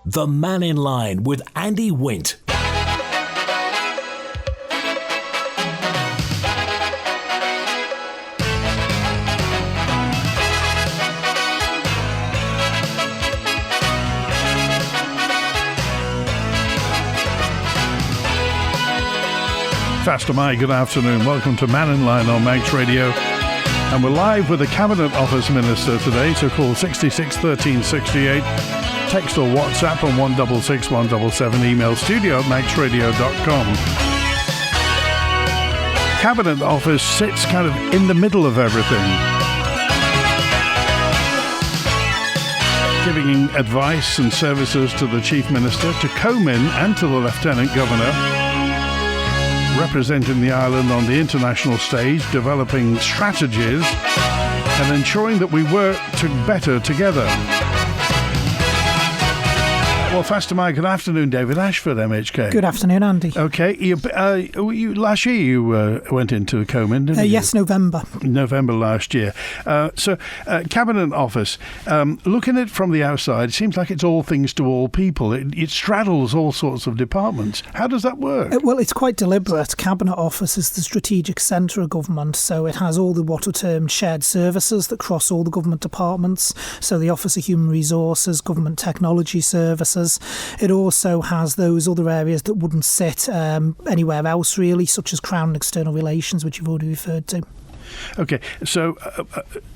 The Mannin Line with Andy Wint. Faster Mai, good afternoon. Welcome to Mannin Line on Manx Radio. And we're live with the Cabinet Office Minister today, so call 66 13 68. Text or WhatsApp on 166 177. Email studio@manxradio.com. Cabinet Office sits kind of in the middle of everything, giving advice and services to the Chief Minister, to Comin and to the Lieutenant Governor, representing the island on the international stage, developing strategies and ensuring that we work better together. Well, Faster Mike, good afternoon, David Ashford, MHK. Good afternoon, Andy. Okay, last year you went into Comin, didn't you? Yes, November. November last year. So, Cabinet Office, looking at it from the outside, it seems like it's all things to all people. It straddles all sorts of departments. How does that work? Well, it's quite deliberate. Cabinet Office is the strategic centre of government, so it has all the what are termed shared services that cross all the government departments. So the Office of Human Resources, Government Technology Services. It also has those other areas that wouldn't sit anywhere else really, such as Crown and External Relations, which you've already referred to. Okay, so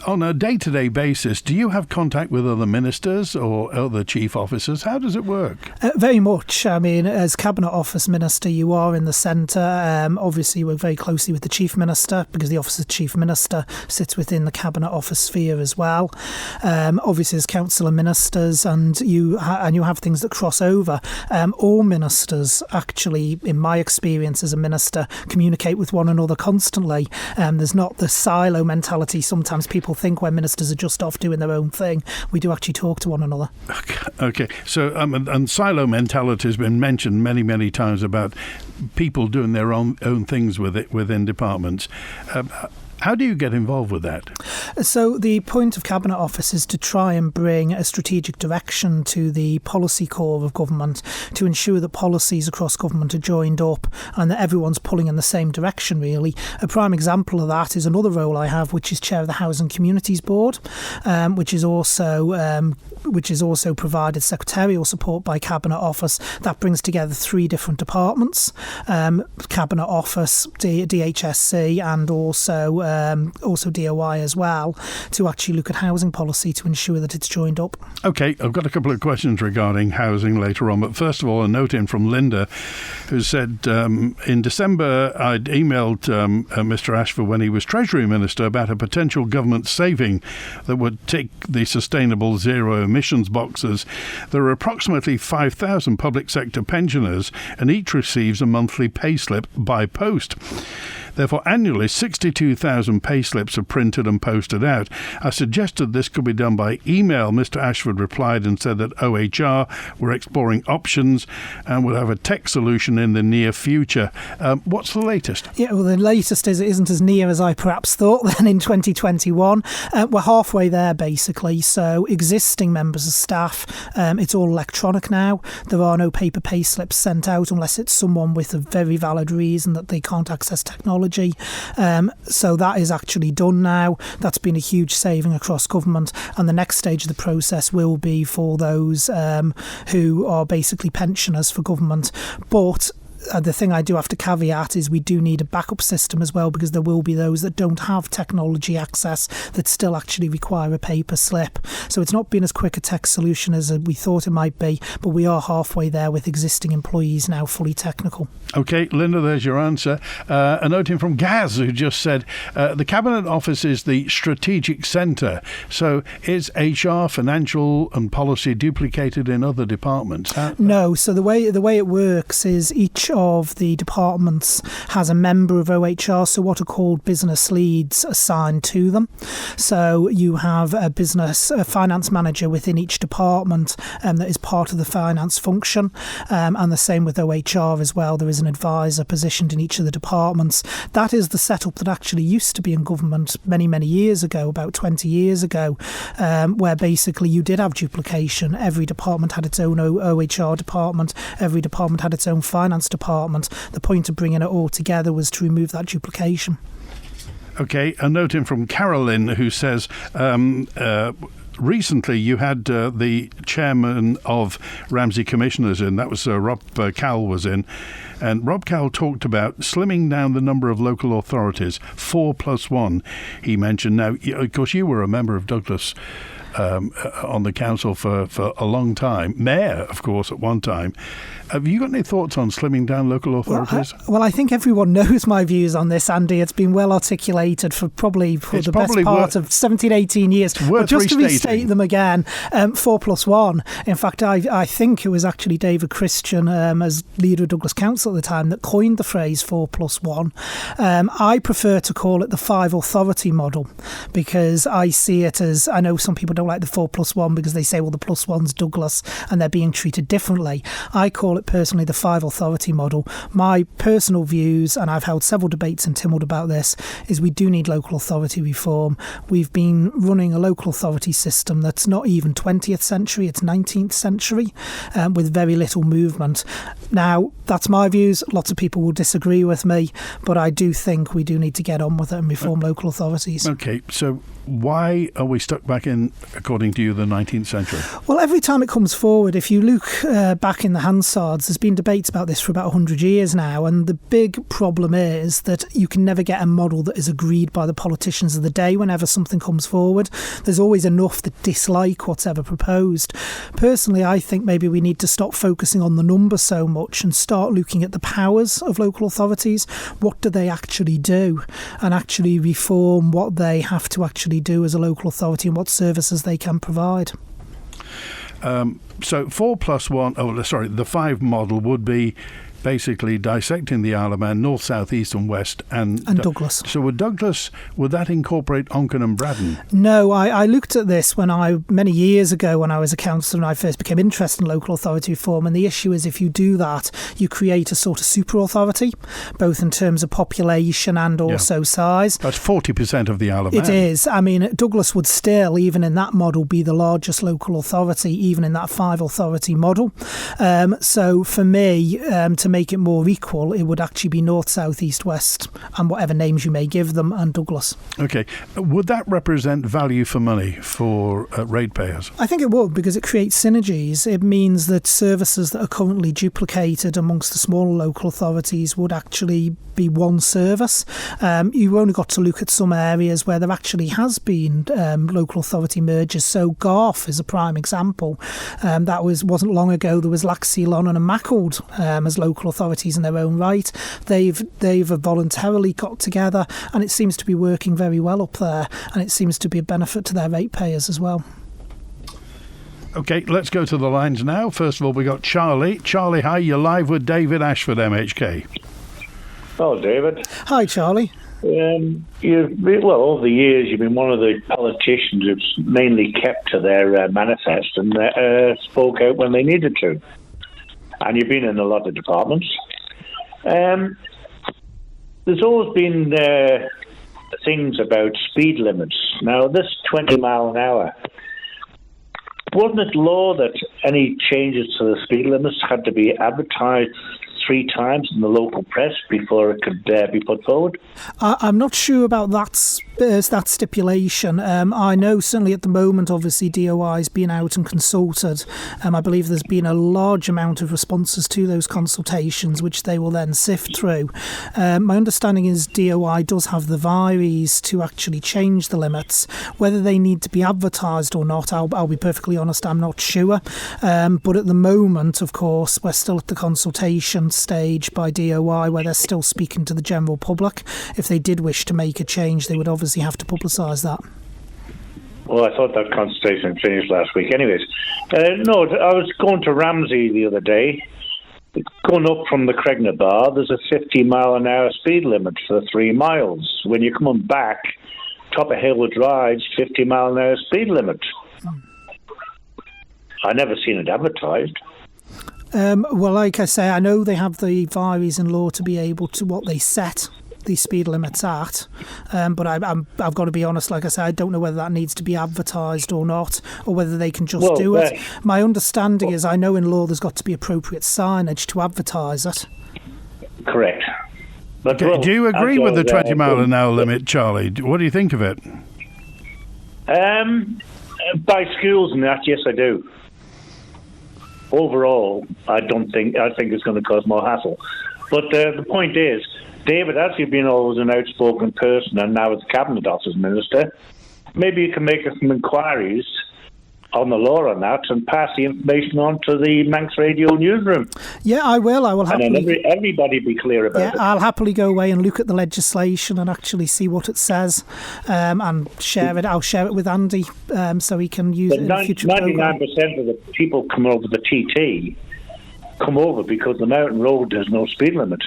on a day-to-day basis, do you have contact with other ministers or other chief officers? How does it work? Very much. I mean, as Cabinet Office Minister, you are in the centre. Obviously, you work very closely with the Chief Minister because the Office of Chief Minister sits within the Cabinet Office sphere as well. Obviously, as Council of Ministers, and you have things that cross over. All ministers, actually, in my experience as a minister, communicate with one another constantly. There's not the silo mentality sometimes people think when ministers are just off doing their own thing. We do actually talk to one another. Okay. So and silo mentality has been mentioned many, many times about people doing their own things with it within departments. How do you get involved with that? So the point of Cabinet Office is to try and bring a strategic direction to the policy core of government to ensure that policies across government are joined up and that everyone's pulling in the same direction, really. A prime example of that is another role I have, which is Chair of the Housing Communities Board, which is also provided secretarial support by Cabinet Office. That brings together three different departments, Cabinet Office, DHSC and also DOI as well, to actually look at housing policy to ensure that it's joined up. Okay, I've got a couple of questions regarding housing later on, but first of all, a note in from Linda, who said in December I'd emailed Mr Ashford when he was Treasury Minister about a potential government saving that would take the sustainable zero emissions boxes. There are approximately 5,000 public sector pensioners and each receives a monthly payslip by post. Therefore, annually, 62,000 payslips are printed and posted out. I suggested this could be done by email. Mr Ashford replied and said that OHR were exploring options and would have a tech solution in the near future. What's the latest? Yeah, well, the latest is it isn't as near as I perhaps thought then in 2021. We're halfway there, basically. So existing members of staff, it's all electronic now. There are no paper payslips sent out unless it's someone with a very valid reason that they can't access technology. So that is actually done now. That's been a huge saving across government, and the next stage of the process will be for those who are basically pensioners for government. But the thing I do have to caveat is we do need a backup system as well, because there will be those that don't have technology access that still actually require a paper slip. So it's not been as quick a tech solution as we thought it might be, but we are halfway there with existing employees now fully technical. Okay, Linda, there's your answer. A note in from Gaz, who just said the Cabinet Office is the strategic centre. So is HR, financial and policy duplicated in other departments? No. So the way it works is each of the departments has a member of OHR, so what are called business leads assigned to them. So you have a finance manager within each department that is part of the finance function, and the same with OHR as well. There is an advisor positioned in each of the departments. That is the setup that actually used to be in government many, many years ago, about 20 years ago, where basically you did have duplication. Every department had its own OHR department, every department had its own finance department. The point of bringing it all together was to remove that duplication. Okay, a note in from Carolyn who says, recently you had the chairman of Ramsey Commissioners in, that was Rob Cowell was in, and Rob Cowell talked about slimming down the number of local authorities, 4+1, he mentioned. Now, of course, you were a member of Douglas on the council for a long time, mayor, of course, at one time. Have you got any thoughts on slimming down local authorities? Well, I think everyone knows my views on this, Andy. It's been well articulated for the best part of 17, 18 years. But just to restate them again, 4+1. In fact, I think it was actually David Christian, as leader of Douglas Council at the time, that coined the phrase 4+1. I prefer to call it the 5 authority model, because I see it as, I know some people don't like the 4+1 because they say, well, the +1's Douglas and they're being treated differently. I call it personally the 5 authority model. My personal views, and I've held several debates in Tynwald about this, is we do need local authority reform. We've been running a local authority system that's not even 20th century, it's 19th century, with very little movement. Now, that's my views. Lots of people will disagree with me, but I do think we do need to get on with it and reform local authorities. Okay, so why are we stuck back in, according to you, the 19th century? Well, every time it comes forward, if you look back in the Hansards, there's been debates about this for about 100 years now, and the big problem is that you can never get a model that is agreed by the politicians of the day whenever something comes forward. There's always enough that dislike what's ever proposed. Personally, I think maybe we need to stop focusing on the number so much and start looking at the powers of local authorities. What do they actually do? And actually reform what they have to actually do as a local authority and what services they can provide. So 4+1, the 5 model would be basically dissecting the Isle of Man, north, south, east and west. And Douglas. So would that incorporate Onken and Braddon? No, I looked at this many years ago when I was a councillor and I first became interested in local authority reform, and the issue is if you do that, you create a sort of super authority, both in terms of population and also size. That's 40% of the Isle of Man. It is. I mean, Douglas would still, even in that model, be the largest local authority, even in that 5 authority model. So for me, to make it more equal, it would actually be north, south, east, west, and whatever names you may give them, and Douglas. Okay. Would that represent value for money for ratepayers? I think it would, because it creates synergies. It means that services that are currently duplicated amongst the smaller local authorities would actually be one service. You've only got to look at some areas where there actually has been local authority mergers. So Garth is a prime example. That wasn't long ago. There was Laxey-Lon and Mackald as local authorities in their own right. They've voluntarily got together, and it seems to be working very well up there, and it seems to be a benefit to their ratepayers as well. Okay, let's go to the lines now. First of all, we got Charlie. Charlie, hi, you're live with David Ashford, MHK. Oh, David. Hi, Charlie. Over the years, you've been one of the politicians who's mainly kept to their manifest and spoke out when they needed to. And you've been in a lot of departments. There's always been things about speed limits. Now, this 20 mile an hour, wasn't it law that any changes to the speed limits had to be advertised 3 times in the local press before it could be put forward? I'm not sure about that stipulation. I know certainly at the moment, obviously, DOI has been out and consulted. I believe there's been a large amount of responses to those consultations, which they will then sift through. My understanding is DOI does have the viries to actually change the limits. Whether they need to be advertised or not, I'll be perfectly honest, I'm not sure. But at the moment, of course, we're still at the consultation stage by DOI, where they're still speaking to the general public. If they did wish to make a change, they would obviously have to publicise that. Well, I thought that consultation finished last week. Anyways, no, I was going to Ramsey the other day, going up from the Cregner Bar, there's a 50-mile-an-hour speed limit for 3 miles. When you're coming back, top of Hayward Drive, 50-mile-an-hour speed limit. I never seen it advertised. Well, like I say, I know they have the advisories in law to be able to what they set the speed limits at, but I've got to be honest, like I say, I don't know whether that needs to be advertised or not, or whether they can just do it. My understanding is, I know in law there's got to be appropriate signage to advertise it. Correct. But do you agree with the 20-mile-an-hour limit, Charlie? What do you think of it? By schools and that, yes, I do. Overall, I think it's going to cause more hassle. But the point is, David, as you've been always an outspoken person and now as Cabinet Office Minister, maybe you can make some inquiries on the law on that and pass the information on to the Manx Radio newsroom. Yeah, I will. I will happily. And then everybody be clear about it. I'll happily go away and look at the legislation and actually see what it says, and share it. I'll share it with Andy, so he can use it in a future programme. 99% of the people come over the TT come over because the mountain road has no speed limit.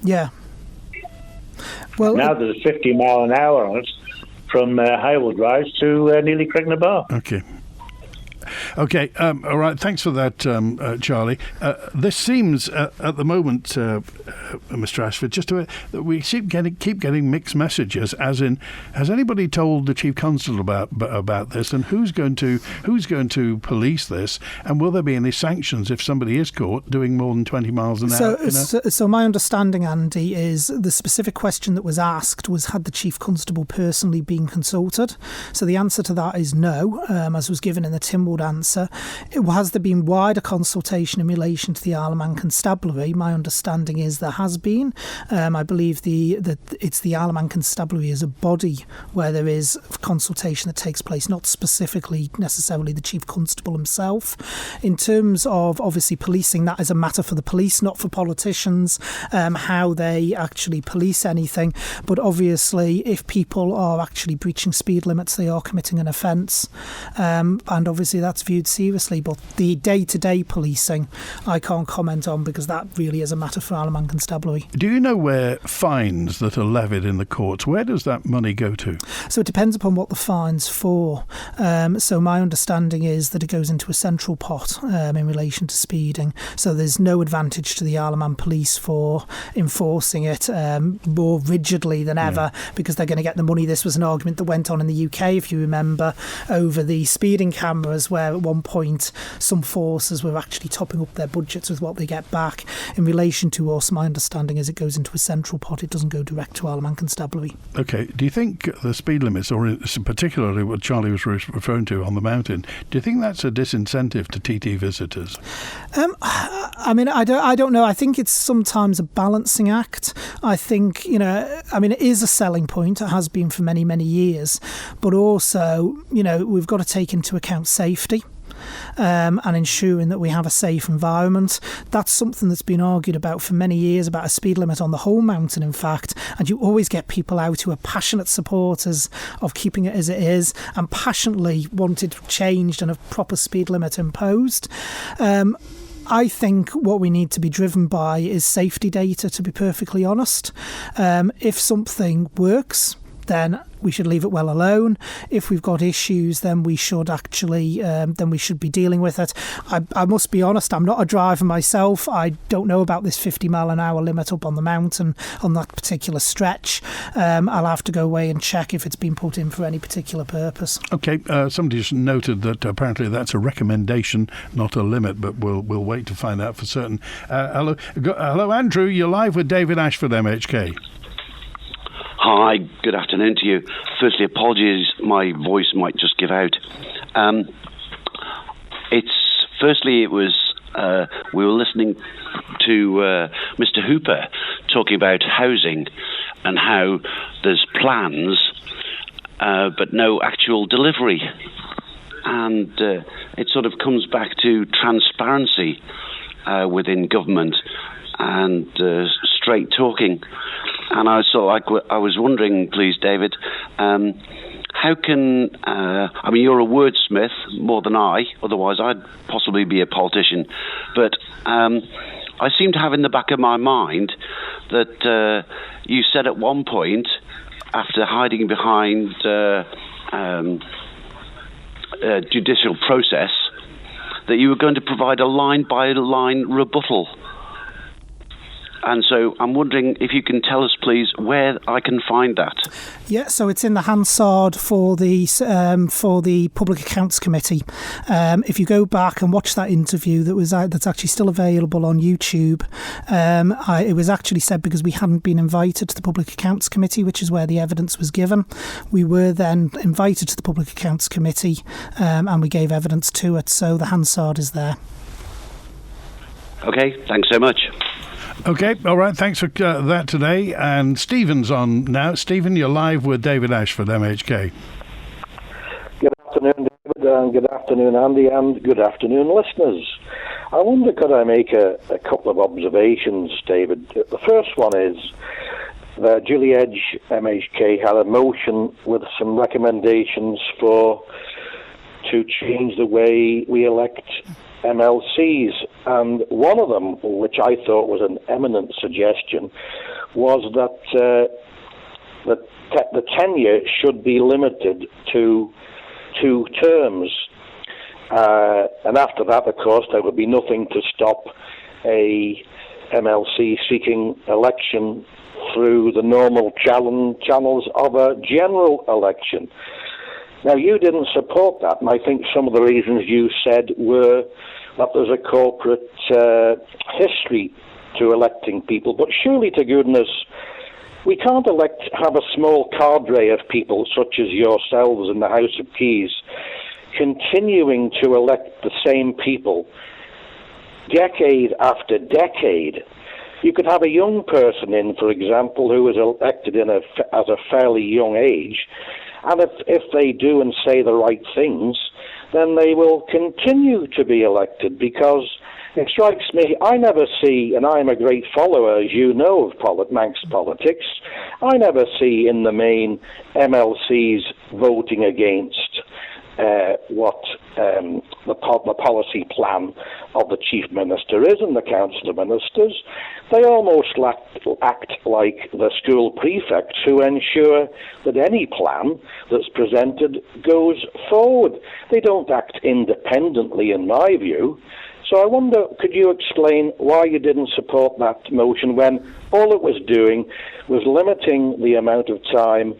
Yeah. Well, now there's 50 mile an hour on it from Highwood Rise to nearly Cregner Bar. Okay, all right, thanks for that, Charlie. This seems, at the moment, Mr. Ashford, just that we keep getting mixed messages, as in, has anybody told the Chief Constable about this, and who's going to police this, and will there be any sanctions if somebody is caught doing more than 20 miles an hour? So my understanding, Andy, is the specific question that was asked was, had the Chief Constable personally been consulted? So the answer to that is no, as was given in the Timwood answer. Has there been wider consultation in relation to the Isle of Man Constabulary? My understanding is there has been. I believe that it's the Isle of Man Constabulary as a body where there is consultation that takes place, not specifically necessarily the Chief Constable himself. In terms of obviously policing, that is a matter for the police, not for politicians, how they actually police anything. But obviously, if people are actually breaching speed limits, they are committing an offence, and obviously that's viewed seriously. But the day-to-day policing, I can't comment on, because that really is a matter for Isle of Man Constabulary. Do you know where fines that are levied in the courts, where does that money go to? So it depends upon what the fine's for. So my understanding is that it goes into a central pot in relation to speeding. So there's no advantage to the Isle of Man Police for enforcing it more rigidly than ever, because they're going to get the money. This was an argument that went on in the UK, if you remember, over the speeding cameras, where at one point some forces were actually topping up their budgets with what they get back. In relation to us, my understanding is it goes into a central pot. It doesn't go direct to Isle of Man Constabulary. Okay. Do you think the speed limits, or particularly what Charlie was referring to on the mountain, do you think that's a disincentive to TT visitors? I mean, I don't know. I think it's sometimes a balancing act. I think, it is a selling point. It has been for many, many years. But also, we've got to take into account safety. And ensuring that we have a safe environment. That's something that's been argued about for many years, about a speed limit on the whole mountain, in fact. And you always get people out who are passionate supporters of keeping it as it is and passionately wanted changed and a proper speed limit imposed. I think what we need to be driven by is safety data, to be perfectly honest. If something works, then we should leave it well alone. If we've got issues, then we should actually, be dealing with it. I must be honest, I'm not a driver myself. I don't know about this 50 mile an hour limit up on the mountain on that particular stretch. I'll have to go away and check if it's been put in for any particular purpose. Okay, somebody's noted that apparently that's a recommendation, not a limit, but we'll wait to find out for certain. Hello, Andrew. You're live with David Ashford, MHK. Hi, good afternoon to you. Firstly, apologies, my voice might just give out. We were listening to Mr. Hooper talking about housing and how there's plans, but no actual delivery. And it sort of comes back to transparency within government and straight talking. And I was wondering, please, David, how can you're a wordsmith more than I, otherwise I'd possibly be a politician. But I seem to have in the back of my mind that you said at one point, after hiding behind judicial process, that you were going to provide a line-by-line rebuttal. And so I'm wondering if you can tell us, please, where I can find that. Yeah, so it's in the Hansard for the Public Accounts Committee. If you go back and watch that interview that's actually still available on YouTube, it was actually said because we hadn't been invited to the Public Accounts Committee, which is where the evidence was given. We were then invited to the Public Accounts Committee, and we gave evidence to it. So the Hansard is there. Okay, thanks so much. Okay, all right, thanks for that today. And Stephen's on now. Stephen, you're live with David Ashford, MHK. Good afternoon, David, and good afternoon, Andy, and good afternoon, listeners. I wonder, could I make a couple of observations, David? The first one is that Julie Edge, MHK, had a motion with some recommendations to change the way we elect MLCs, and one of them, which I thought was an eminent suggestion, was that the tenure should be limited to 2 terms, and after that, of course, there would be nothing to stop a MLC seeking election through the normal channels of a general election. Now, you didn't support that, and I think some of the reasons you said were that there's a corporate history to electing people. But surely, to goodness, we can't have a small cadre of people such as yourselves in the House of Keys continuing to elect the same people decade after decade. You could have a young person in, for example, who was elected at a fairly young age, and if they do and say the right things, then they will continue to be elected, because it strikes me, I never see, and I'm a great follower, as you know, of Manx politics, I never see in the main MLCs voting against what the policy plan of the Chief Minister is and the Council of Ministers. They almost act like the school prefects who ensure that any plan that's presented goes forward. They don't act independently, in my view. So I wonder, could you explain why you didn't support that motion when all it was doing was limiting the amount of time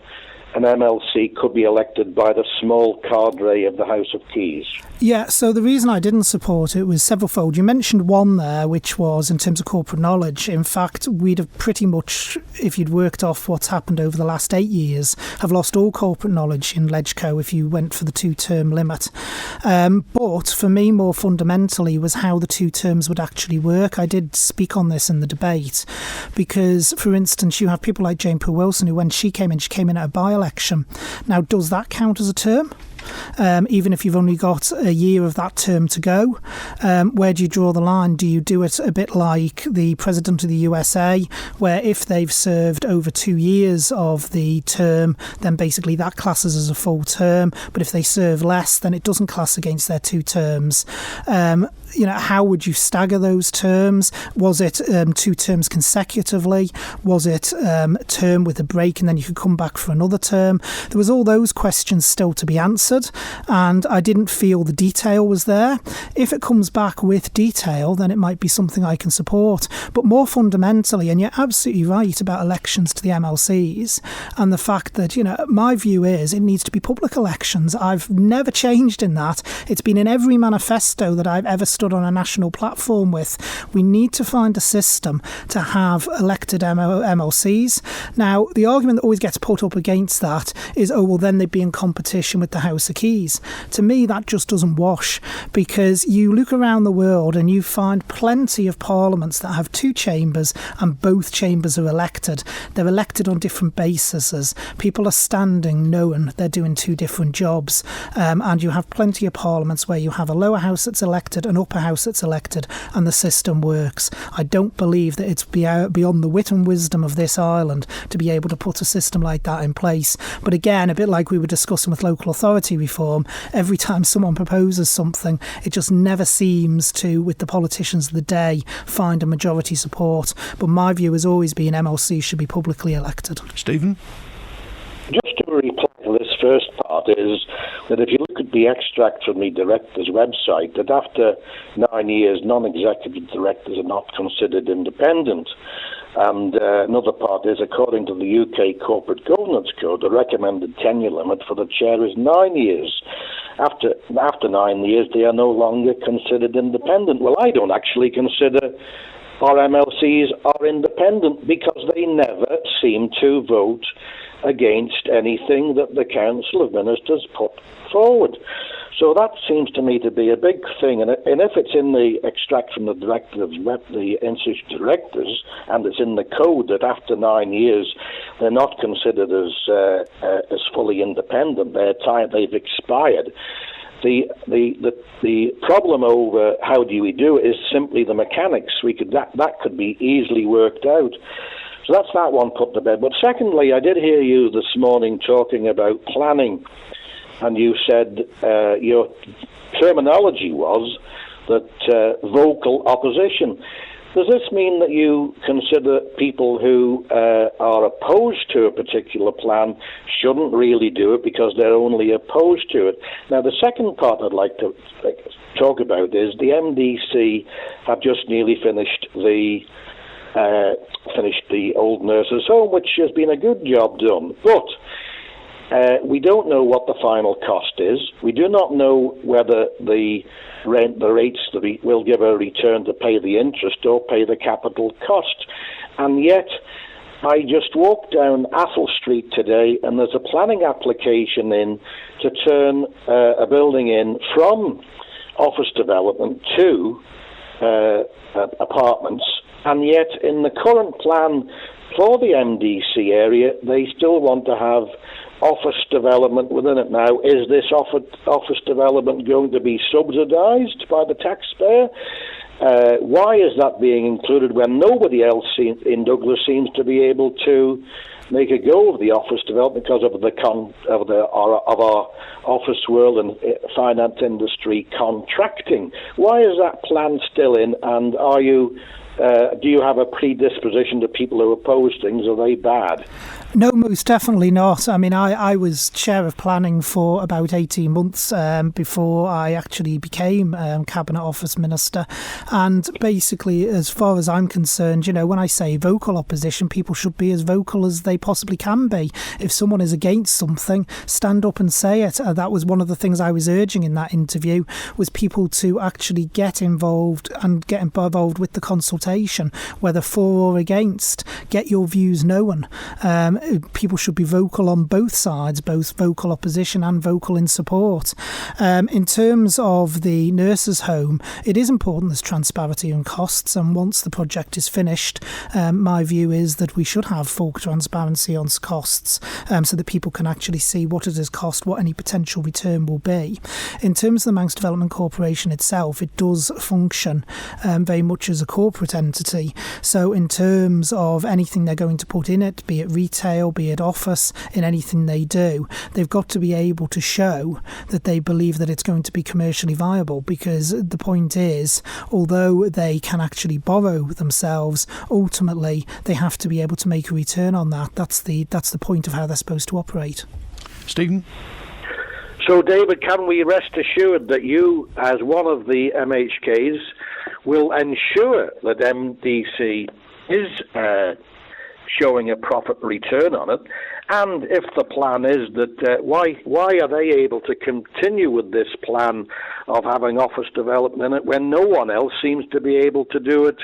an MLC could be elected by the small cadre of the House of Keys? Yeah, so the reason I didn't support it was severalfold. You mentioned one there, which was in terms of corporate knowledge. In fact, we'd have pretty much, if you'd worked off what's happened over the last 8 years, have lost all corporate knowledge in Legco if you went for the 2-term limit. But for me, more fundamentally, was how the 2 terms would actually work. I did speak on this in the debate because, for instance, you have people like Jane Poole-Wilson, who when she came in at a by-election. Now, does that count as a term? Even if you've only got a year of that term to go, where do you draw the line? Do you do it a bit like the President of the USA, where if they've served over 2 years of the term, then basically that classes as a full term, but if they serve less, then it doesn't class against their 2 terms? How would you stagger those terms? Was it 2 terms consecutively? Was it a term with a break and then you could come back for another term? There was all those questions still to be answered, and I didn't feel the detail was there. If it comes back with detail, then it might be something I can support. But more fundamentally, and you're absolutely right about elections to the MLCs, and the fact that, my view is it needs to be public elections. I've never changed in that. It's been in every manifesto that I've ever stood on a national platform with. We need to find a system to have elected MLCs. Now, the argument that always gets put up against that is, then they'd be in competition with the House of Keys. To me, that just doesn't wash, because you look around the world and you find plenty of parliaments that have 2 chambers and both chambers are elected. They're elected on different bases. People are standing knowing they're doing 2 different jobs. And you have plenty of parliaments where you have a lower house that's elected, an upper house that's elected, and the system works. I don't believe that it's beyond the wit and wisdom of this island to be able to put a system like that in place. But again, a bit like we were discussing with local authority property reform, every time someone proposes something, it just never seems to, with the politicians of the day, find a majority support. But my view has always been MLC should be publicly elected. Stephen? Just to reply to this first part is that if you look at the extract from the director's website, that after 9 years, non-executive directors are not considered independent. And another part is, according to the UK Corporate Governance Code, the recommended tenure limit for the chair is 9 years. After 9 years, they are no longer considered independent. Well, I don't actually consider our MLCs are independent because they never seem to vote against anything that the Council of Ministers put forward. So that seems to me to be a big thing. And if it's in the extract from the director of the Institute Directors, and it's in the code that after 9 years they're not considered as fully independent, they've expired. The problem over how do we do it is simply the mechanics. That could be easily worked out. So that's that one put to bed. But secondly, I did hear you this morning talking about planning, and you said your terminology was that vocal opposition. Does this mean that you consider people who are opposed to a particular plan shouldn't really do it because they're only opposed to it? Now, the second part I'd like to talk about is the MDC have just nearly finished the old nurses' home, which has been a good job done. But we don't know what the final cost is. We do not know whether the rates will give a return to pay the interest or pay the capital cost. And yet, I just walked down Athol Street today, and there's a planning application in to turn a building in from office development to apartments. And yet, in the current plan for the MDC area, they still want to have office development within it. Now, is this office development going to be subsidised by the taxpayer? Why is that being included when nobody else in Douglas seems to be able to make a go of the office development because of our office world and finance industry contracting? Why is that plan still in? And do you have a predisposition to people who oppose things? Are they bad? No, most definitely not. I mean, I was chair of planning for about 18 months before I actually became Cabinet Office Minister. And basically, as far as I'm concerned, when I say vocal opposition, people should be as vocal as they possibly can be. If someone is against something, stand up and say it. That was one of the things I was urging in that interview, was people to actually get involved and get involved with the consultation, whether for or against. Get your views known. People should be vocal on both sides, both vocal opposition and vocal in support. In terms of the nurses' home, it is important there's transparency on costs, and once the project is finished, my view is that we should have full transparency on costs so that people can actually see what it has cost, what any potential return will be. In terms of the Manx Development Corporation itself, it does function very much as a corporate entity. So in terms of anything they're going to put in it, be it retail, be it office, in anything they do, they've got to be able to show that they believe that it's going to be commercially viable, because the point is, although they can actually borrow themselves, ultimately they have to be able to make a return on that. That's the point of how they're supposed to operate. Stephen? So, David, can we rest assured that you, as one of the MHKs, will ensure that MDC is showing a profit return on it? And if the plan is that, why are they able to continue with this plan of having office development in it when no one else seems to be able to do it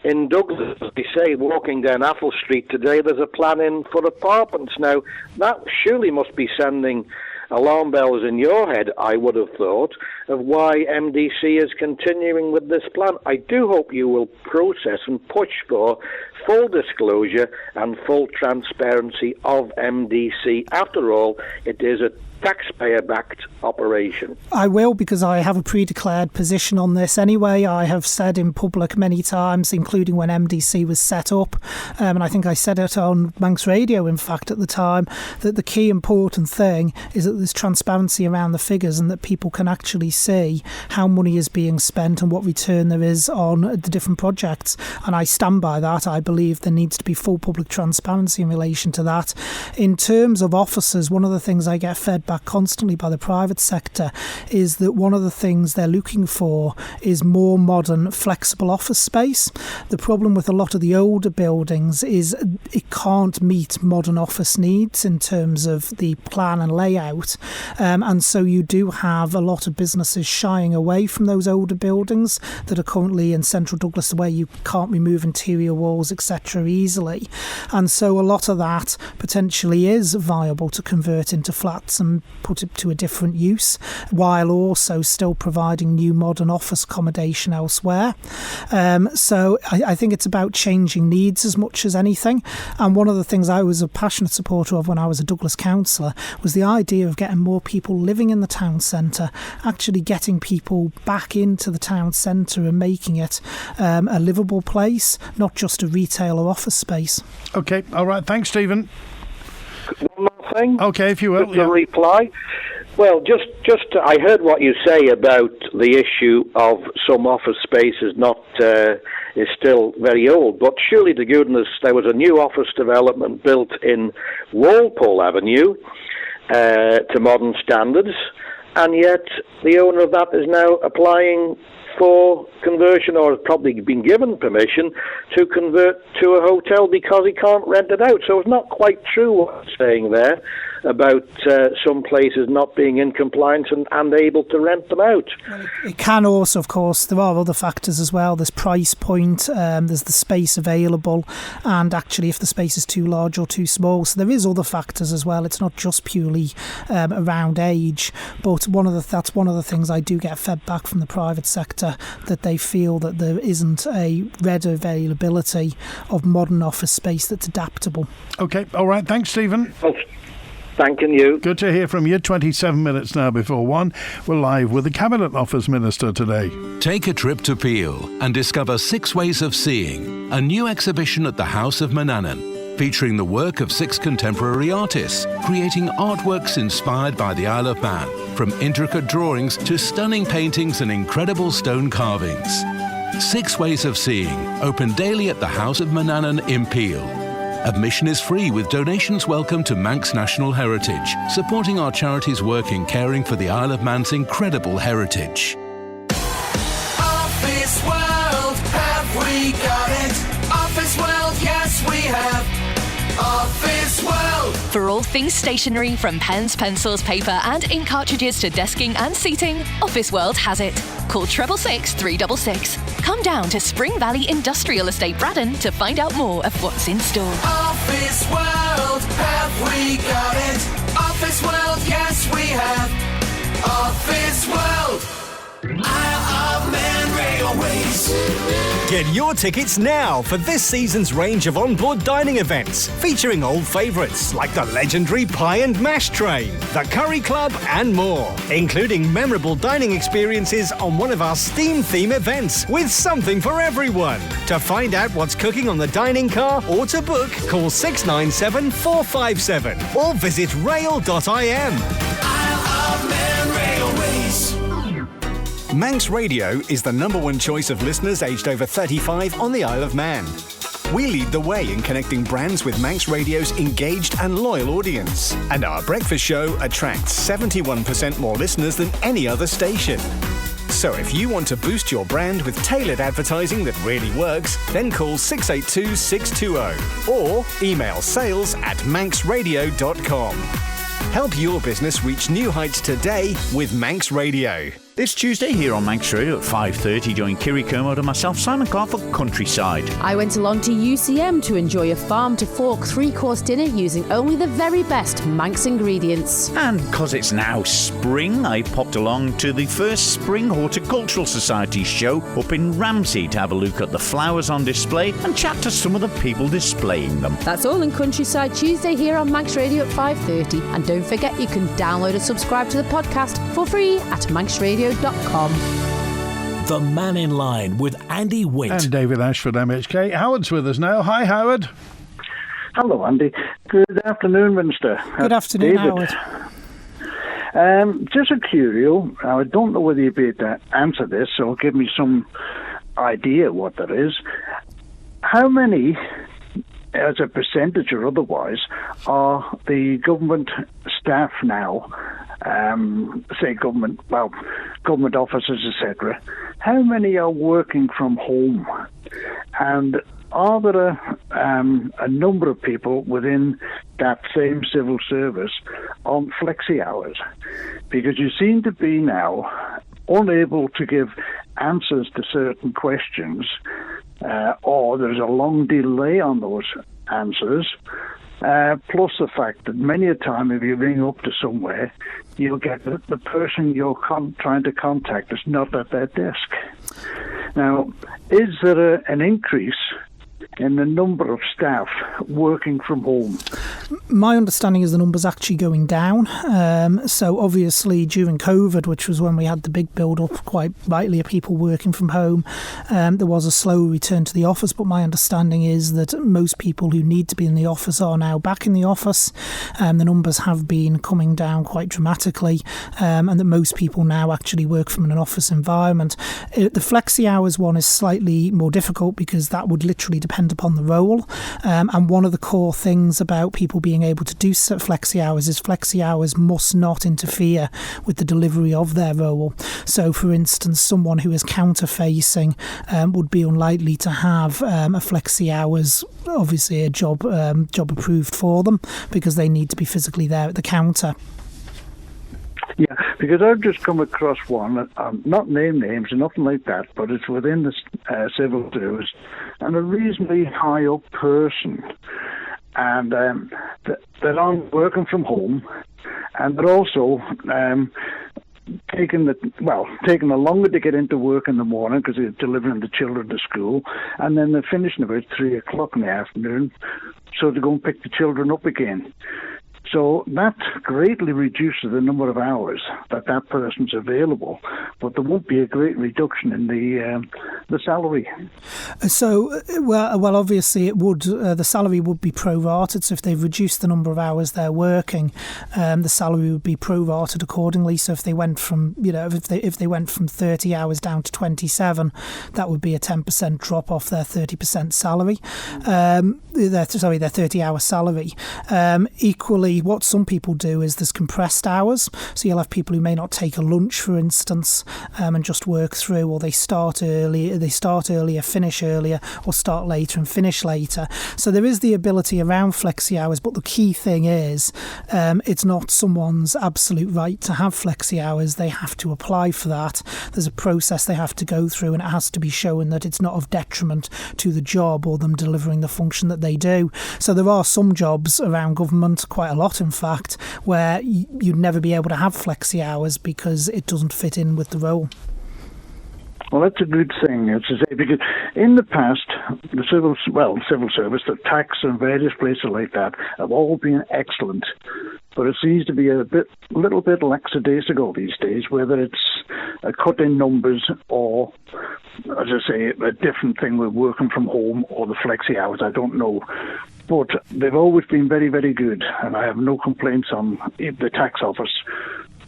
in Douglas? As they say, walking down Athol Street today, there's a plan in for apartments. Now, that surely must be sending alarm bells in your head, I would have thought, of why MDC is continuing with this plan. I do hope you will process and push for full disclosure and full transparency of MDC. After all, it is a taxpayer-backed operation? I will, because I have a pre-declared position on this anyway. I have said in public many times, including when MDC was set up, and I think I said it on Manx Radio, in fact, at the time, that the key important thing is that there's transparency around the figures and that people can actually see how money is being spent and what return there is on the different projects. And I stand by that. I believe there needs to be full public transparency in relation to that. In terms of offices, one of the things I get fed back constantly by the private sector is that one of the things they're looking for is more modern, flexible office space. The problem with a lot of the older buildings is it can't meet modern office needs in terms of the plan and layout, and so you do have a lot of businesses shying away from those older buildings that are currently in central Douglas, where you can't remove interior walls, etc. easily, and so a lot of that potentially is viable to convert into flats and put it to a different use, while also still providing new modern office accommodation elsewhere. So I think it's about changing needs as much as anything. And one of the things I was a passionate supporter of when I was a Douglas councillor was the idea of getting more people living in the town centre, actually getting people back into the town centre and making it a livable place, not just a retail or office space. Okay, all right. Thanks, Stephen. One more thing. Okay, if you will. Just a reply. Well, just I heard what you say about the issue of some office space is still very old, but surely to goodness there was a new office development built in Walpole Avenue to modern standards, and yet the owner of that is now applying for conversion, or has probably been given permission to convert to a hotel because he can't rent it out. So it's not quite true what I'm saying there about some places not being in compliance and able to rent them out. It can also, of course, there are other factors as well. There's price point, there's the space available, and actually if the space is too large or too small. So there is other factors as well. It's not just purely around age, but that's one of the things I do get fed back from the private sector, that they feel that there isn't a red availability of modern office space that's adaptable. Okay, all right. Thanks, Stephen. Thanking you. Good to hear from you. 27 minutes now before 1. We're live with the Cabinet Office Minister today. Take a trip to Peel and discover 6 Ways of Seeing, a new exhibition at the House of Mannin, featuring the work of 6 contemporary artists, creating artworks inspired by the Isle of Man, from intricate drawings to stunning paintings and incredible stone carvings. 6 Ways of Seeing, open daily at the House of Mannin in Peel. Admission is free, with donations welcome to Manx National Heritage, supporting our charity's work in caring for the Isle of Man's incredible heritage. Office World, have we got it? Office World, yes we have. Office World. For all things stationery, from pens, pencils, paper and ink cartridges to desking and seating, Office World has it. Call 666 366. Come down to Spring Valley Industrial Estate, Braddon, to find out more of what's in store. Office World, have we got it? Office World, yes we have. Office World. Isle of Man Railways. Get your tickets now for this season's range of onboard dining events, featuring old favourites like the legendary Pie and Mash Train, the Curry Club and more, including memorable dining experiences on one of our Steam theme events with something for everyone. To find out what's cooking on the dining car or to book, call 697 457 or visit rail.im. Isle of Man Railways. Manx Radio is the #1 choice of listeners aged over 35 on the Isle of Man. We lead the way in connecting brands with Manx Radio's engaged and loyal audience. And our breakfast show attracts 71% more listeners than any other station. So if you want to boost your brand with tailored advertising that really works, then call 682 620 or email sales@manxradio.com. Help your business reach new heights today with Manx Radio. This Tuesday here on Manx Radio at 5:30, join Kiri Kermode and myself, Simon Clark, for Countryside. I went along to UCM to enjoy a farm-to-fork 3-course dinner using only the very best Manx ingredients. And because it's now spring, I popped along to the first Spring Horticultural Society show up in Ramsey to have a look at the flowers on display and chat to some of the people displaying them. That's all in Countryside Tuesday here on Manx Radio at 5:30. And don't forget, you can download and subscribe to the podcast for free at manxradio.com. The Mannin Line with Andy Wint. And David Ashford, MHK. Howard's with us now. Hi, Howard. Hello, Andy. Good afternoon, Minister. Good afternoon, David. Howard. Just a curio. I don't know whether you'd be able to answer this, or give me some idea what that is. How many, as a percentage or otherwise, are the government staff now, say government officers, etc., how many are working from home? And are there a number of people within that same civil service on flexi hours? Because you seem to be now unable to give answers to certain questions, or there's a long delay on those answers, plus the fact that many a time if you ring up to somewhere, you'll get that the person you're trying to contact is not at their desk. Now, is there an increase in the number of staff working from home? My understanding is the number's actually going down. So obviously during COVID, which was when we had the big build-up, quite rightly, of people working from home, there was a slow return to the office. But my understanding is that most people who need to be in the office are now back in the office. The numbers have been coming down quite dramatically, and that most people now actually work from an office environment. The flexi hours one is slightly more difficult because that would literally depend upon the role. And one of the core things about people being able to do flexi hours is flexi hours must not interfere with the delivery of their role. So, for instance, someone who is counter-facing would be unlikely to have a flexi hours, obviously a job approved for them, because they need to be physically there at the counter. Yeah, because I've just come across one, not name names or nothing like that, but it's within the civil service, and a reasonably high up person, and they're on working from home, and they're also taking the longer to get into work in the morning because they're delivering the children to school, and then they're finishing about 3:00 in the afternoon, so to go and pick the children up again. So that greatly reduces the number of hours that person's available, but there won't be a great reduction in the salary. So, well, obviously it would. The salary would be prorated. So if they've reduced the number of hours they're working, the salary would be prorated accordingly. So if they went from, if they went from 30 hours down to 27, that would be a 10% drop off their 30% salary. Their 30-hour salary. Equally, what some people do is there's compressed hours. So you'll have people who may not take a lunch, for instance, and just work through, or they start earlier, finish earlier, or start later and finish later. So there is the ability around flexi hours, but the key thing is it's not someone's absolute right to have flexi hours. They have to apply for that. There's a process they have to go through, and it has to be shown that it's not of detriment to the job or them delivering the function that they do. So there are some jobs around government, quite a lot in fact, where you'd never be able to have flexi hours because it doesn't fit in with the role. Well, that's a good thing, as I say, because in the past, the civil service, the tax and various places like that have all been excellent. But it seems to be a little bit lackadaisical these days, whether it's a cut in numbers or, as I say, a different thing with working from home or the flexi hours, I don't know. But they've always been very, very good, and I have no complaints on the tax office.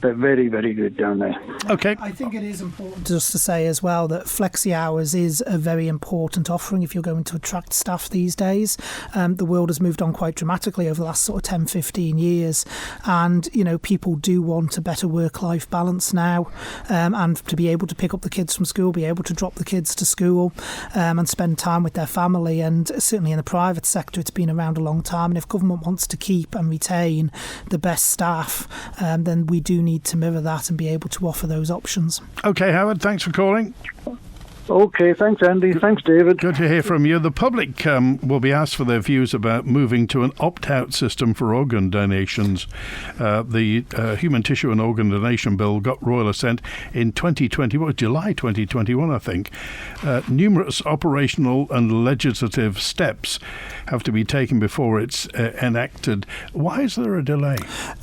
They're very, very good down there. Okay. I think it is important just to say as well that flexi hours is a very important offering if you're going to attract staff these days. The world has moved on quite dramatically over the last sort of 10, 15 years. And, people do want a better work-life balance now, and to be able to pick up the kids from school, be able to drop the kids to school, and spend time with their family. And certainly in the private sector, it's been around a long time. And if government wants to keep and retain the best staff, then we do need need to mirror that and be able to offer those options. Okay, Howard, thanks for calling. Okay, thanks, Andy. Thanks, David. Good to hear from you. The public will be asked for their views about moving to an opt-out system for organ donations. The Human Tissue and Organ Donation Bill got royal assent in 2020, July 2021, I think. Numerous operational and legislative steps have to be taken before it's enacted. Why is there a delay?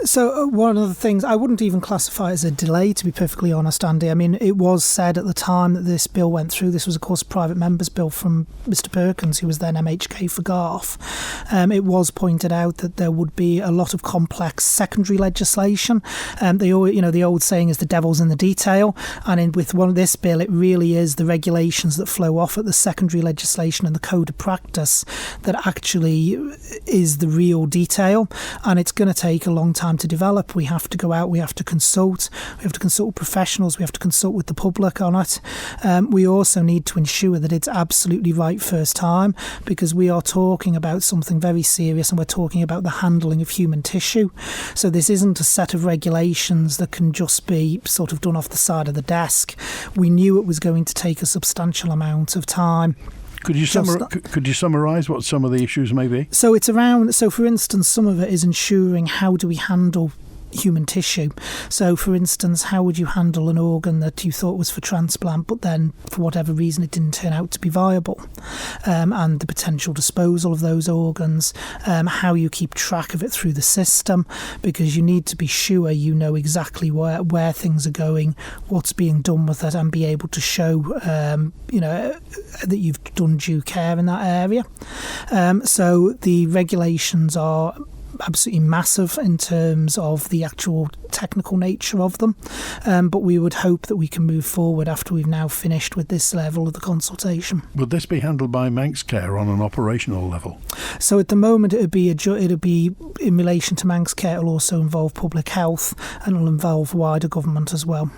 So one of the things, I wouldn't even classify it as a delay, to be perfectly honest, Andy. I mean, it was said at the time that this bill went through. This was, of course, a private member's bill from Mr Perkins, who was then MHK for Garth. It was pointed out that there would be a lot of complex secondary legislation. The old saying is the devil's in the detail, and with this bill, it really is the regulations that flow off at the secondary legislation and the code of practice that actually is the real detail, and it's going to take a long time to develop. We have to go out, we have to consult with professionals, we have to consult with the public on it. We also need to ensure that it's absolutely right first time, because we are talking about something very serious, and we're talking about the handling of human tissue. So this isn't a set of regulations that can just be sort of done off the side of the desk. We knew it was going to take a substantial amount of time. Could you summarise what some of the issues may be? So it's around, for instance, some of it is ensuring how do we handle human tissue. So, for instance, how would you handle an organ that you thought was for transplant, but then for whatever reason it didn't turn out to be viable, and the potential disposal of those organs, how you keep track of it through the system, because you need to be sure you know exactly where things are going, what's being done with it, and be able to show that you've done due care in that area. So the regulations are absolutely massive in terms of the actual technical nature of them, but we would hope that we can move forward after we've now finished with this level of the consultation. Would this be handled by Manx Care on an operational level? So at the moment it'd be in relation to Manx Care. It'll also involve public health, and it'll involve wider government as well.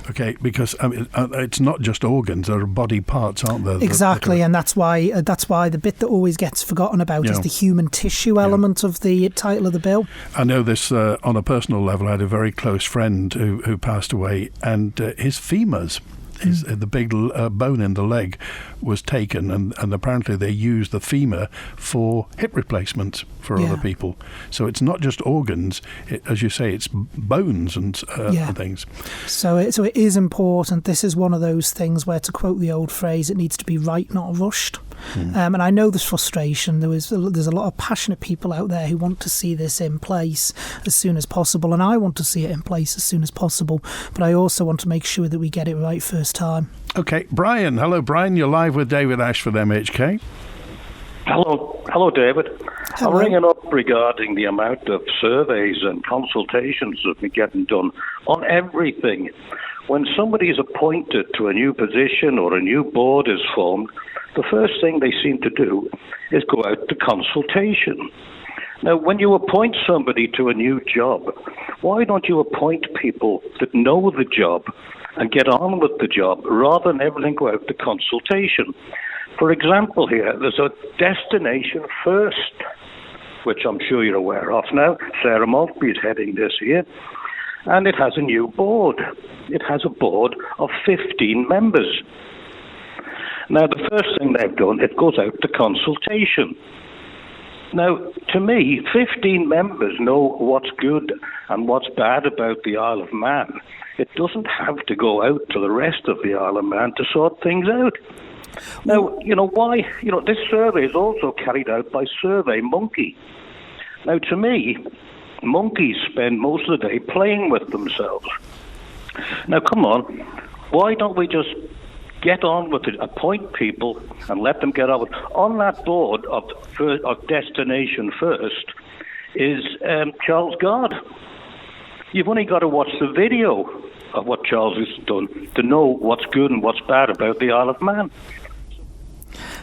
Okay, because it's not just organs; there are body parts, aren't there? Exactly, and that's why the bit that always gets forgotten about is the human tissue element of the title of the bill. I know this on a personal level. I had a very close friend who passed away, and his femurs, the big bone in the leg, was taken, and apparently they used the femur for hip replacements for other people. So it's not just organs, as you say, it's bones and things. So it is important. This is one of those things where, to quote the old phrase, it needs to be right, not rushed. And I know there's frustration. There's a lot of passionate people out there who want to see this in place as soon as possible, and I want to see it in place as soon as possible, but I also want to make sure that we get it right first time. Okay, Brian. Hello, Brian. You're live with David Ashford, MHK. Hello, David. Hello. I'm ringing up regarding the amount of surveys and consultations that we're getting done on everything. When somebody is appointed to a new position or a new board is formed, the first thing they seem to do is go out to consultation. Now, when you appoint somebody to a new job, why don't you appoint people that know the job and get on with the job rather than everything go out to consultation? For example, here, there's a destination first, which I'm sure you're aware of now. Sarah Maltby is heading this year, and it has a new board. It has a board of 15 members. Now, the first thing they've done, it goes out to consultation. Now, to me, 15 members know what's good and what's bad about the Isle of Man. It doesn't have to go out to the rest of the Isle of Man to sort things out. Now, why? This survey is also carried out by Survey Monkey. Now, to me, monkeys spend most of the day playing with themselves. Now, come on, why don't we just get on with it, appoint people and let them get on with it? On that board of Destination First is Charles Gard. You've only got to watch the video of what Charles has done to know what's good and what's bad about the Isle of Man.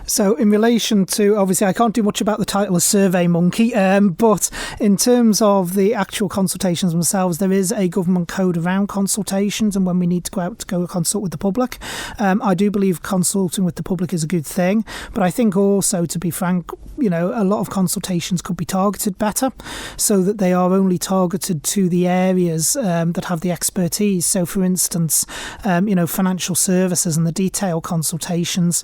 So in relation to, obviously I can't do much about the title of Survey Monkey, but in terms of the actual consultations themselves, there is a government code around consultations and when we need to go out to go consult with the public. I do believe consulting with the public is a good thing, but I think also, to be frank, you know, a lot of consultations could be targeted better so that they are only targeted to the areas that have the expertise. So for instance, you know, financial services and the detailed consultations,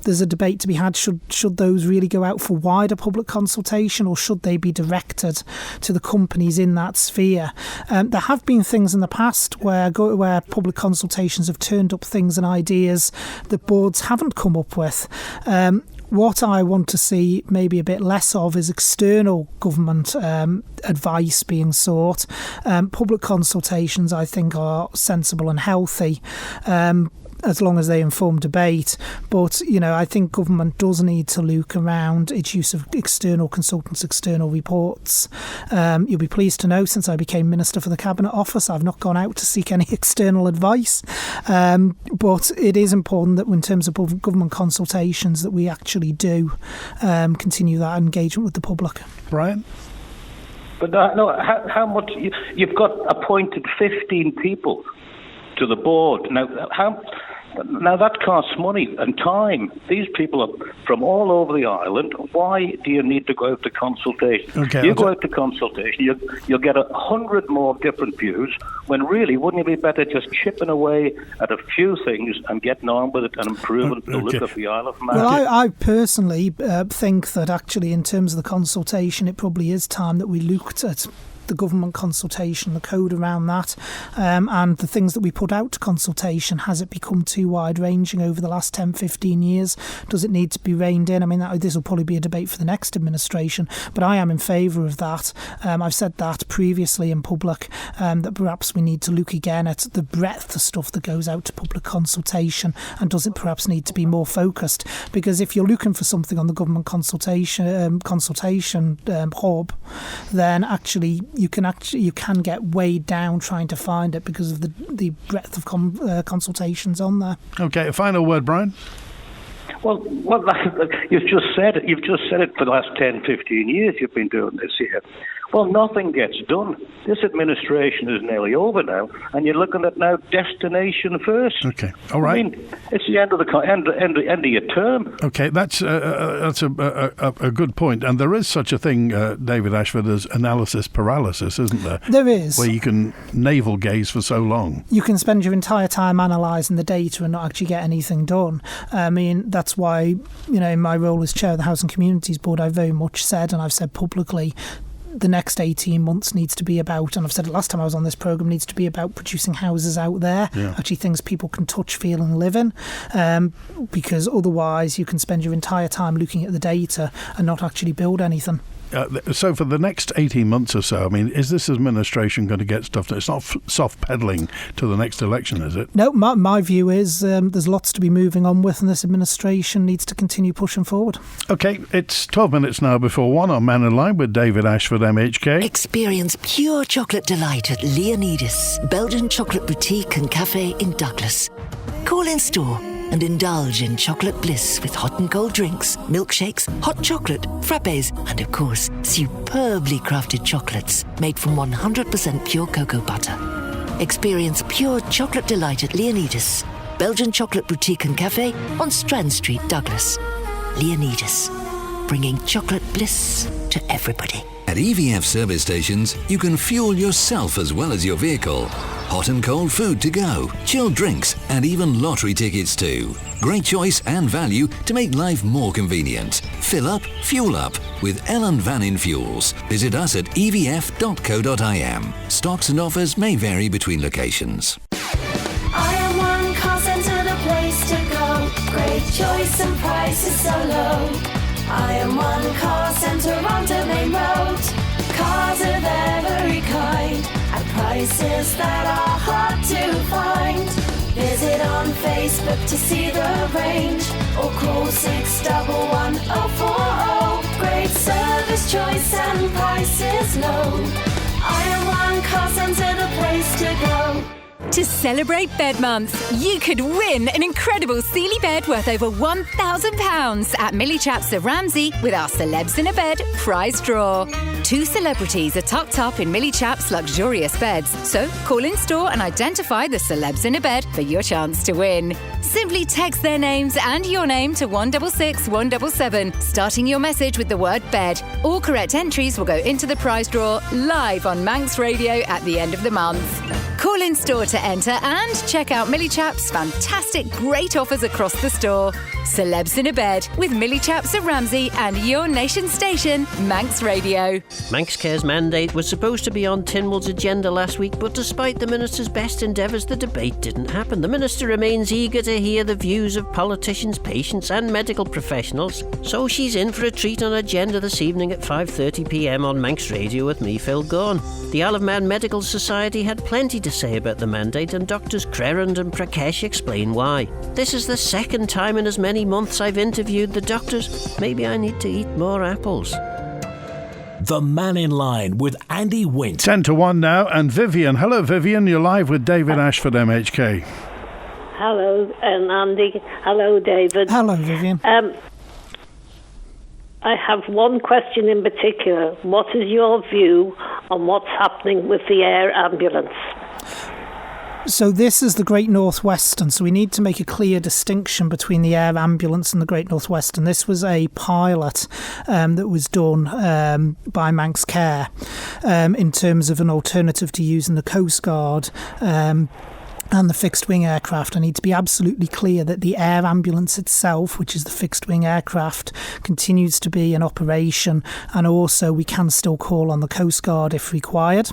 there's a debate to be had. Should those really go out for wider public consultation, or should they be directed to the companies in that sphere? There have been things in the past where public consultations have turned up things and ideas that boards haven't come up with. What I want to see maybe a bit less of is external government advice being sought. Public consultations, I think, are sensible and healthy, as long as they inform debate. But, you know, I think government does need to look around its use of external consultants, external reports. You'll be pleased to know, since I became Minister for the Cabinet Office, I've not gone out to seek any external advice. But it is important that in terms of government consultations that we actually do continue that engagement with the public. Brian? But no, how much... You've got appointed 15 people to the board. Now that costs money and time. These people are from all over the island. Why do you need to go out to consultation? You go out to consultation, you'll get 100 more different views, when really, wouldn't it be better just chipping away at a few things and getting on with it and improving the look of the Isle of Man? Well, I personally think that actually, in terms of the consultation, it probably is time that we looked at the government consultation, the code around that, and the things that we put out to consultation. Has it become too wide-ranging over the last 10, 15 years? Does it need to be reined in? I mean, this will probably be a debate for the next administration, but I am in favour of that. I've said that previously in public, that perhaps we need to look again at the breadth of stuff that goes out to public consultation, and does it perhaps need to be more focused? Because if you're looking for something on the government consultation hub, then actually you can get weighed down trying to find it because of the breadth of consultations on there. Okay, a final word, Brian. Well, you've just said it. You've just said it for the last 10, 15 years you've been doing this here. Well, nothing gets done. This administration is nearly over now, and you're looking at now destination first. Okay, all right. I mean, it's the end of your term. Okay, that's a good point. And there is such a thing, David Ashford, as analysis paralysis, isn't there? There is. Where you can navel gaze for so long. You can spend your entire time analysing the data and not actually get anything done. I mean, that's why, you know, in my role as chair of the Housing Communities Board, I very much said, and I've said publicly, the next 18 months needs to be about, and I've said it last time I was on this programme, needs to be about producing houses out there, actually things people can touch, feel and live in, because otherwise you can spend your entire time looking at the data and not actually build anything. So for the next 18 months or so, I mean, is this administration going to get stuff done? It's not soft peddling to the next election, is it? No, my view is there's lots to be moving on with, and this administration needs to continue pushing forward. OK, it's 12 minutes now before 1 on Mannin Line with David Ashford, MHK. Experience pure chocolate delight at Leonidas, Belgian chocolate boutique and cafe in Douglas. Call in store and indulge in chocolate bliss with hot and cold drinks, milkshakes, hot chocolate, frappes, and of course, superbly crafted chocolates made from 100% pure cocoa butter. Experience pure chocolate delight at Leonidas, Belgian chocolate boutique and cafe on Strand Street, Douglas. Leonidas, bringing chocolate bliss to everybody. At EVF service stations, you can fuel yourself as well as your vehicle. Hot and cold food to go, chilled drinks, and even lottery tickets too. Great choice and value to make life more convenient. Fill up, fuel up with Ellen Vannin Fuels. Visit us at evf.co.im. Stocks and offers may vary between locations. I am one car centre, the place to go. Great choice and prices so low. I am one car centre on Domain Road. Cars of every kind at prices that are hard to find. Visit on Facebook to see the range or call 611 040. Great service, choice and prices low. I am one car centre, the place to go. To celebrate Bed Month, you could win an incredible Sealy bed worth over £1,000 at Millie Chaps of Ramsey with our Celebs in a Bed prize draw. 2 celebrities are tucked up in Millie Chaps' luxurious beds, so call in store and identify the Celebs in a Bed for your chance to win. Simply text their names and your name to 166 177, starting your message with the word bed. All correct entries will go into the prize draw live on Manx Radio at the end of the month. Call in store to enter and check out Millie Chaps' fantastic great offers across the store. Celebs in a Bed with Millie Chaps at Ramsey and your nation station, Manx Radio. Manx Care's mandate was supposed to be on Tynwald's agenda last week, but despite the Minister's best endeavours, the debate didn't happen. The Minister remains eager to hear the views of politicians, patients and medical professionals, so she's in for a treat on agenda this evening at 5:30pm on Manx Radio with me, Phil Gorn. The Isle of Man Medical Society had plenty to say about the mandate, and Doctors Crerand and Prakesh explain why. This is the second time in as many months I've interviewed the doctors. Maybe I need to eat more apples. The Mannin Line with Andy Wint. 10 to 1 now, and Vivian. Hello, Vivian. You're live with David Ashford, MHK. Hello, Andy. Hello, David. Hello, Vivian. I have one question in particular. What is your view on what's happening with the air ambulance? So this is the Great North Western, so we need to make a clear distinction between the air ambulance and the Great North Western. This was a pilot that was done by Manx Care in terms of an alternative to using the Coast Guard and the fixed-wing aircraft. I need to be absolutely clear that the air ambulance itself, which is the fixed-wing aircraft, continues to be in operation, and also we can still call on the Coast Guard if required.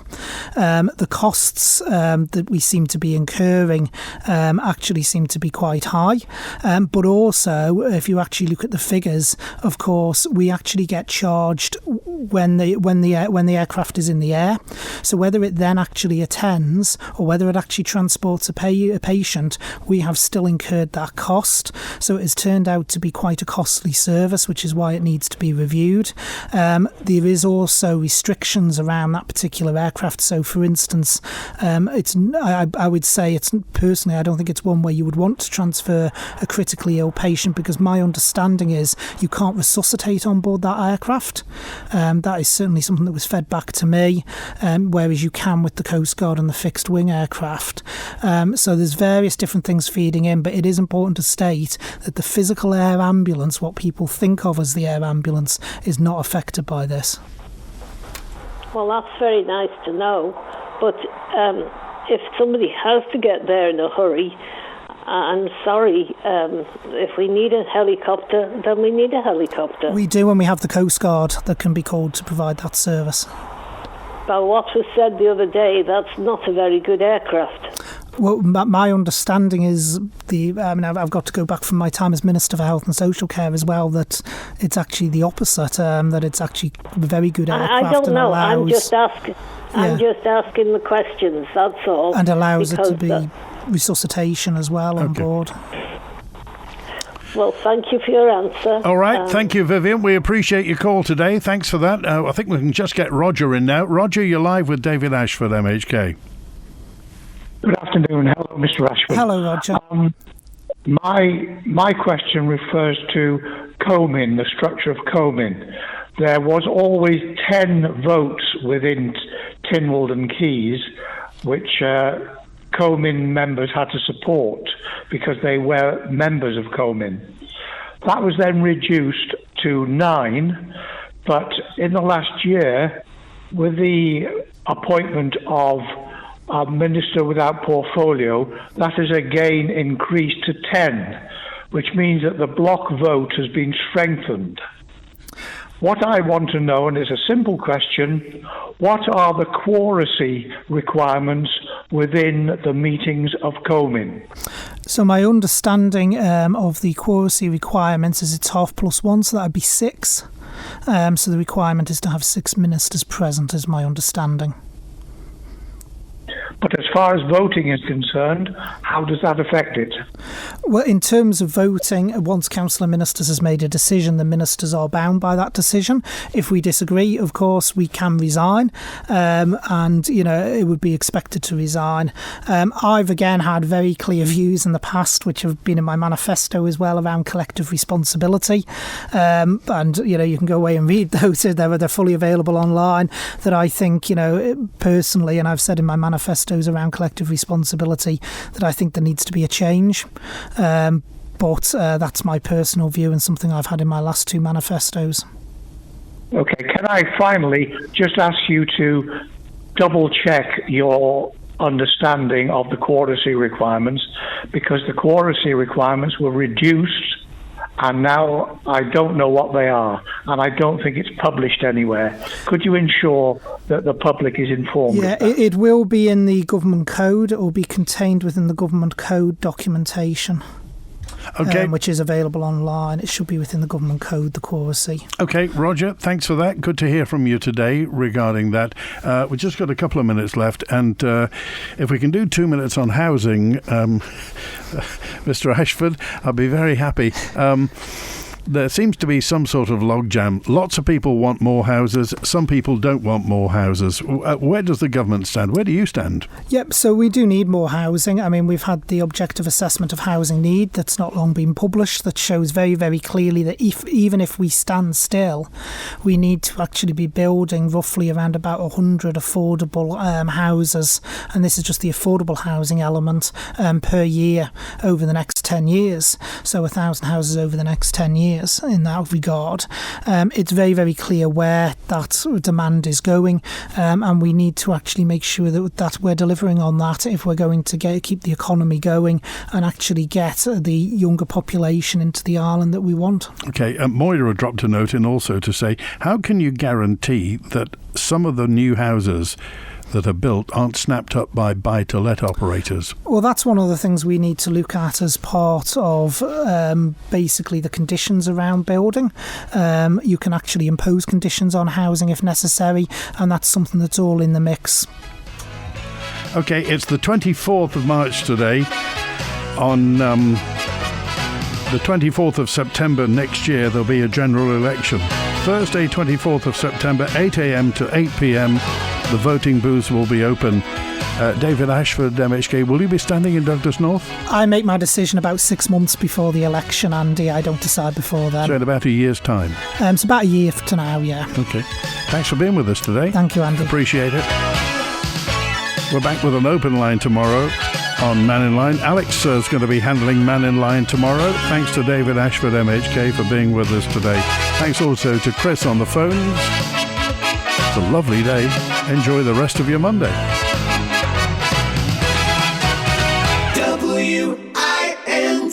The costs that we seem to be incurring actually seem to be quite high, but also if you actually look at the figures, of course, we actually get charged when the aircraft is in the air. So whether it then actually attends or whether it actually transports a patient, we have still incurred that cost. So it has turned out to be quite a costly service, which is why it needs to be reviewed. There is also restrictions around that particular aircraft. So for instance, I would say it's personally, I don't think it's one where you would want to transfer a critically ill patient, because my understanding is you can't resuscitate on board that aircraft. That is certainly something that was fed back to me, whereas you can with the Coast Guard and the fixed wing aircraft. So there's various different things feeding in, but it is important to state that the physical air ambulance, what people think of as the air ambulance, is not affected by this. Well, that's very nice to know, but if somebody has to get there in a hurry, I'm sorry, if we need a helicopter, then we need a helicopter. We do, and we have the Coast Guard that can be called to provide that service. But what was said the other day, that's not a very good aircraft. Well, my understanding is I've got to go back from my time as Minister for Health and Social Care as well, that it's actually the opposite, that it's actually a very good aircraft. I don't know. I'm just asking the questions, that's all. And allows it to be resuscitation as well on board. Well, thank you for your answer. All right, thank you, Vivian. We appreciate your call today. Thanks for that. I think we can just get Roger in now. Roger, you're live with David Ashford, MHK. Good afternoon. Hello, Mr. Ashford. Hello, Roger. My question refers to Comyn, the structure of Comyn. There was always 10 votes within Tynwald and Keys, which Comyn members had to support because they were members of Comyn. That was then reduced to 9, but in the last year, with the appointment of a minister without portfolio, that has again increased to 10, which means that the block vote has been strengthened. What I want to know, and it's a simple question, what are the quoracy requirements within the meetings of Comyn? So my understanding of the quoracy requirements is it's 1+1, so that would be 6. So the requirement is to have 6 ministers present, is my understanding. But as far as voting is concerned, how does that affect it? Well, in terms of voting, once Council of Ministers has made a decision, the ministers are bound by that decision. If we disagree, of course, we can resign, and it would be expected to resign. I've again had very clear views in the past, which have been in my manifesto as well, around collective responsibility, and you can go away and read those. They're fully available online. That I think, personally, and I've said in my manifestos around collective responsibility, that I think there needs to be a change. But that's my personal view and something I've had in my last two manifestos. Okay, can I finally just ask you to double-check your understanding of the quoracy requirements, because the quoracy requirements were reduced and now I don't know what they are, and I don't think it's published anywhere. Could you ensure that the public is informed? Yeah, it will be in the government code. It will be contained within the government code documentation. Okay. Which is available online. It should be within the government code, the quoracy. Okay, Roger, thanks for that. Good to hear from you today regarding that. We've just got a couple of minutes left, and if we can do 2 minutes on housing, Mr. Ashford, I'll be very happy. There seems to be some sort of logjam. Lots of people want more houses. Some people don't want more houses. Where does the government stand? Where do you stand? Yep, so we do need more housing. I mean, we've had the objective assessment of housing need that's not long been published that shows very, very clearly that even if we stand still, we need to actually be building roughly around about 100 affordable houses. And this is just the affordable housing element per year over the next 10 years. So 1,000 houses over the next 10 years. In that regard, it's very, very clear where that demand is going, and we need to actually make sure that we're delivering on that if we're going to keep the economy going and actually get the younger population into the island that we want. Okay, Moira dropped a note in also to say, how can you guarantee that some of the new houses that are built aren't snapped up by buy-to-let operators? Well, that's one of the things we need to look at as part of basically the conditions around building. You can actually impose conditions on housing if necessary, and that's something that's all in the mix. Okay, it's the 24th of March today. On the 24th of September next year, there'll be a general election. Thursday, 24th of September, 8 a.m. to 8 p.m, the voting booths will be open. David Ashford, MHK, will you be standing in Douglas North? I make my decision about 6 months before the election, Andy. I don't decide before then. So in about a year's time? It's about a year to now, yeah. Okay. Thanks for being with us today. Thank you, Andy. Appreciate it. We're back with an open line tomorrow on Mannin Line. Alex is going to be handling Mannin Line tomorrow. Thanks to David Ashford, MHK, for being with us today. Thanks also to Chris on the phones. It's a lovely day. Enjoy the rest of your Monday. WINT